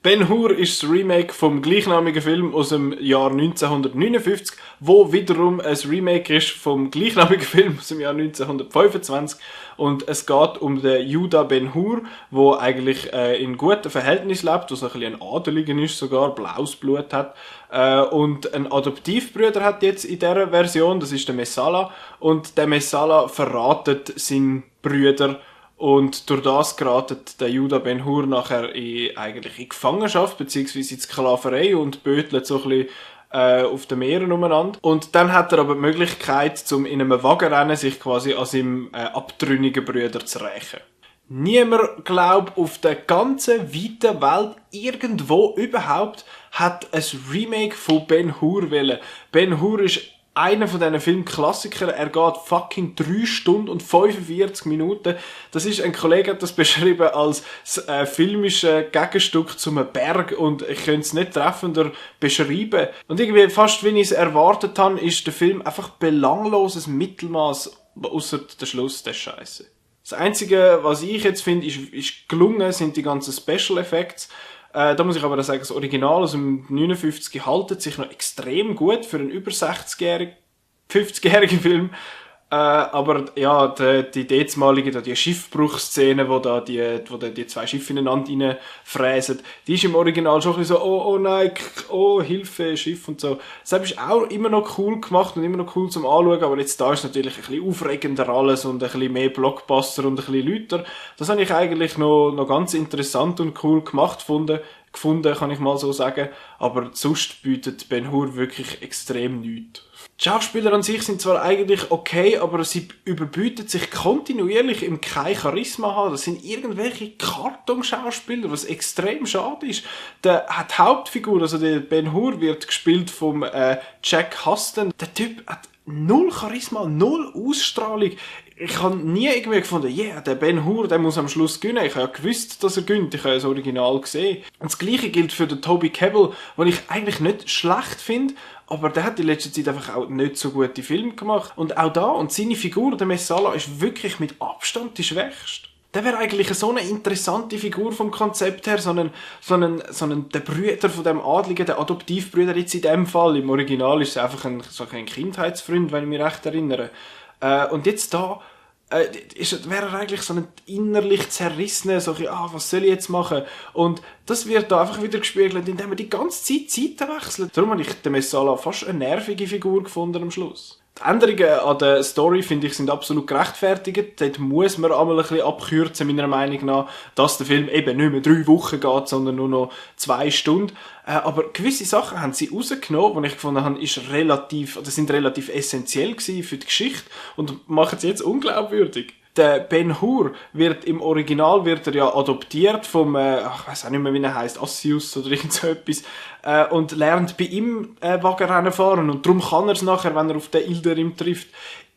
Ben-Hur ist das Remake vom gleichnamigen Film aus dem Jahr 1959, wo wiederum ein Remake ist vom gleichnamigen Film aus dem Jahr 1925. Und es geht um den Judah Ben-Hur, der eigentlich in guten Verhältnissen lebt, der so ein bisschen ein Adeliger ist, sogar blaues Blut hat. Und einen Adoptivbruder hat jetzt in dieser Version, das ist der Messala. Und der Messala verratet seinen Brüder. Und durch das geratet der Judah Ben-Hur nachher eigentlich in Gefangenschaft, beziehungsweise in Sklaverei und bötelt so ein bisschen auf den Meeren umeinander. Und dann hat er aber die Möglichkeit, in einem Wagenrennen sich quasi an seinem abtrünnigen Bruder zu rächen. Niemand glaubt auf der ganzen weiten Welt irgendwo überhaupt hat ein Remake von Ben-Hur wollen. Ben-Hur ist einer von diesen Filmklassikern, er geht fucking 3 Stunden und 45 Minuten. Das ist, ein Kollege hat das beschrieben als filmische Gegenstück zum Berg und ich könnte es nicht treffender beschreiben. Und irgendwie, fast wie ich es erwartet habe, ist der Film einfach belangloses Mittelmaß, ausser der Schluss, der Scheiße. Das Einzige, was ich jetzt finde, ist gelungen, sind die ganzen Special Effects. Da muss ich aber sagen, das Original aus dem 59 haltet sich noch extrem gut für einen über 60-jährigen, 50-jährigen Film. Aber ja, die derzmalige, die Schiffbruchsszene, wo die zwei Schiffe ineinander reinfräsen, die ist im Original schon ein bisschen so, oh nein, oh Hilfe, Schiff und so. Das ist auch immer noch cool gemacht und immer noch cool zum Anschauen, aber jetzt da ist natürlich ein bisschen aufregender alles und ein bisschen mehr Blockbuster und ein bisschen lauter. Das habe ich eigentlich noch ganz interessant und cool gemacht gefunden, kann ich mal so sagen. Aber sonst bietet Ben-Hur wirklich extrem nichts. Die Schauspieler an sich sind zwar eigentlich okay, aber sie überbieten sich kontinuierlich im kein Charisma haben. Das sind irgendwelche Kartonschauspieler, was extrem schade ist. Die Hauptfigur, also der Ben-Hur, wird gespielt vom Jack Huston. Der Typ hat null Charisma, null Ausstrahlung. Ich habe nie irgendwie gefunden, der Ben-Hur, der muss am Schluss gewinnen. Ich habe ja gewusst, dass er gewinnt. Ich habe das Original gesehen. Und das Gleiche gilt für den Toby Kebbell, den ich eigentlich nicht schlecht finde, aber der hat in letzter Zeit einfach auch nicht so gute Filme gemacht. Und auch da, und seine Figur, der Messala, ist wirklich mit Abstand die schwächste. Der wäre eigentlich so eine interessante Figur vom Konzept her, der Brüder von dem Adligen, der Adoptivbrüder jetzt in dem Fall. Im Original ist es einfach ein Kindheitsfreund, wenn ich mich recht erinnere. Und jetzt da wäre er eigentlich so ein innerlich zerrissener, was soll ich jetzt machen? Und das wird da einfach wieder gespiegelt, indem er die ganze Zeit Zeiten wechselt. Darum habe ich den Messala fast eine nervige Figur gefunden am Schluss. Die Änderungen an der Story, finde ich, sind absolut gerechtfertigt. Dort muss man einmal ein bisschen abkürzen, meiner Meinung nach, dass der Film eben nicht mehr 3 Wochen geht, sondern nur noch 2 Stunden. Aber gewisse Sachen haben sie rausgenommen, die ich gefunden habe, sind relativ essentiell gewesen für die Geschichte und machen sie jetzt unglaubwürdig. Der Ben-Hur im Original wird er ja adoptiert vom, ich weiss auch nicht mehr, wie er heisst, Assius oder irgend so etwas, und lernt bei ihm Wagenrennen fahren und darum kann er es nachher, wenn er auf den Ilderim trifft.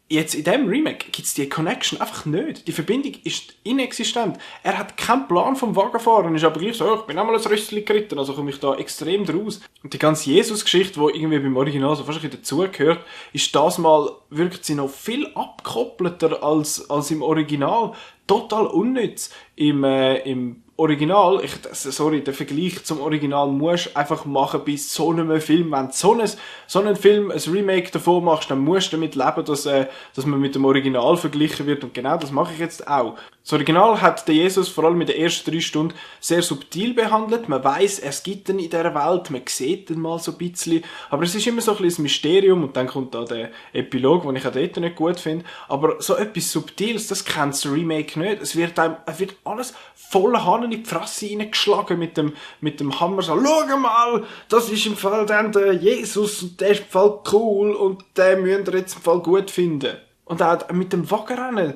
Jetzt in diesem Remake gibt es die Connection einfach nicht. Die Verbindung ist inexistent. Er hat keinen Plan vom Wagenfahren, ist aber gleich so, ich bin auch mal ein Röstchen geritten, also komme ich da extrem draus. Und die ganze Jesus-Geschichte, die irgendwie beim Original so fast ein bisschen dazugehört, ist das mal, wirkt sie noch viel abgekoppelter als im Original. Total unnütz. Im Original, der Vergleich zum Original musst du einfach machen bei so einem Film. Wenn du so einen Film, ein Remake davon machst, dann musst du damit leben, dass man mit dem Original verglichen wird. Und genau das mache ich jetzt auch. Das Original hat der Jesus vor allem in den ersten 3 Stunden sehr subtil behandelt. Man weiss, es gibt ihn in dieser Welt, man sieht ihn mal so ein bisschen. Aber es ist immer so ein bisschen ein Mysterium und dann kommt da der Epilog, den ich auch dort nicht gut finde. Aber so etwas Subtiles, das kennt das Remake nicht. Es wird alles voller Hahn in die Fresse reingeschlagen mit dem Hammer. So, schau mal, das ist im Fall dann der Jesus und der ist im Fall cool und den müsst ihr jetzt im Fall gut finden. Und auch mit dem Wagenrennen.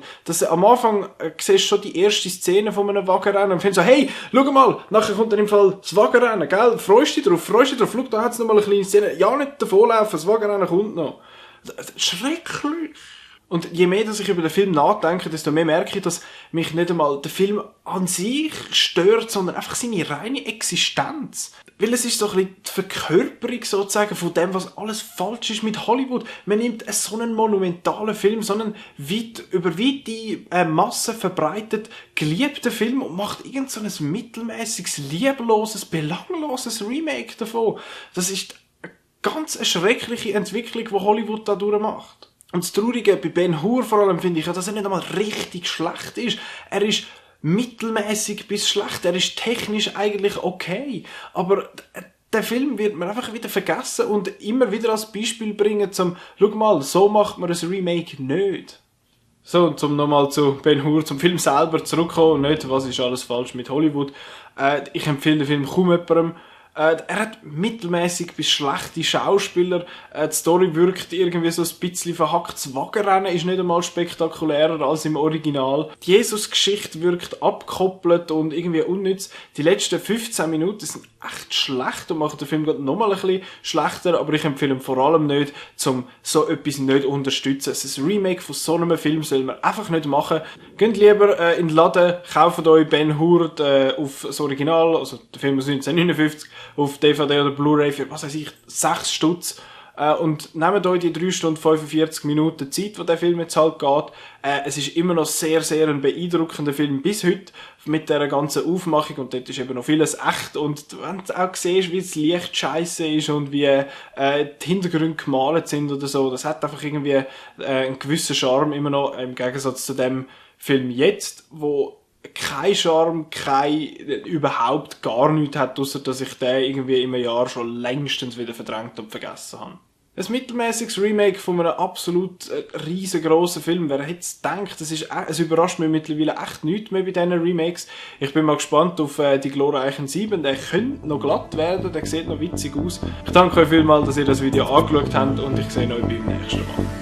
Am Anfang siehst du schon die erste Szene von einem Wagenrennen und findest so, hey, schau mal, nachher kommt dann im Fall das Wagenrennen, gell? Freust dich drauf, schau, da hat's noch mal eine kleine Szene. Ja, nicht davonlaufen, das Wagenrennen kommt noch. Schrecklich. Und je mehr, dass ich über den Film nachdenke, desto mehr merke ich, dass mich nicht einmal der Film an sich stört, sondern einfach seine reine Existenz. Weil es ist so ein bisschen die Verkörperung sozusagen von dem, was alles falsch ist mit Hollywood. Man nimmt so einen monumentalen Film, so einen über weite Massen verbreitet geliebten Film und macht irgend so ein mittelmäßiges, liebloses, belangloses Remake davon. Das ist eine ganz schreckliche Entwicklung, die Hollywood da durchmacht. Und das Traurige bei Ben Hur vor allem finde ich ja, dass er nicht einmal richtig schlecht ist. Er ist mittelmäßig bis schlecht. Er ist technisch eigentlich okay. Aber der Film wird man einfach wieder vergessen und immer wieder als Beispiel bringen zum, schau mal, so macht man ein Remake nicht. So, und um nochmal zu Ben Hur, zum Film selber zurückkommen und nicht, was ist alles falsch mit Hollywood. Ich empfehle den Film kaum jemandem. Er hat mittelmäßig bis schlechte Schauspieler. Die Story wirkt irgendwie so ein bisschen verhackt. Das Wagenrennen ist nicht einmal spektakulärer als im Original. Die Jesus-Geschichte wirkt abgekoppelt und irgendwie unnütz. Die letzten 15 Minuten sind echt schlecht und machen den Film gerade nochmal ein bisschen schlechter. Aber ich empfehle ihn vor allem nicht, um so etwas nicht zu unterstützen. Ein Remake von so einem Film soll man einfach nicht machen. Geht lieber in den Laden, kauft euch Ben Hur auf das Original, also der Film aus 1959, auf DVD oder Blu-ray für, was weiß ich, 6 Stutz. Und nehmt euch die 3 Stunden 45 Minuten Zeit, wo der Film jetzt halt geht. Es ist immer noch sehr, sehr ein beeindruckender Film bis heute mit dieser ganzen Aufmachung und dort ist eben noch vieles echt und wenn du auch siehst, wie das Licht scheisse ist und wie die Hintergründe gemalt sind oder so, das hat einfach irgendwie einen gewissen Charme immer noch im Gegensatz zu dem Film jetzt, wo kein Charme, überhaupt gar nichts hat, ausser dass ich den irgendwie im Jahr schon längstens wieder verdrängt und vergessen habe. Ein mittelmäßiges Remake von einem absolut riesengroßen Film. Wer hätte es gedacht? Es überrascht mich mittlerweile echt nichts mehr bei diesen Remakes. Ich bin mal gespannt auf die glorreichen 7. Der könnte noch glatt werden, der sieht noch witzig aus. Ich danke euch vielmals, dass ihr das Video angeschaut habt und ich sehe euch beim nächsten Mal.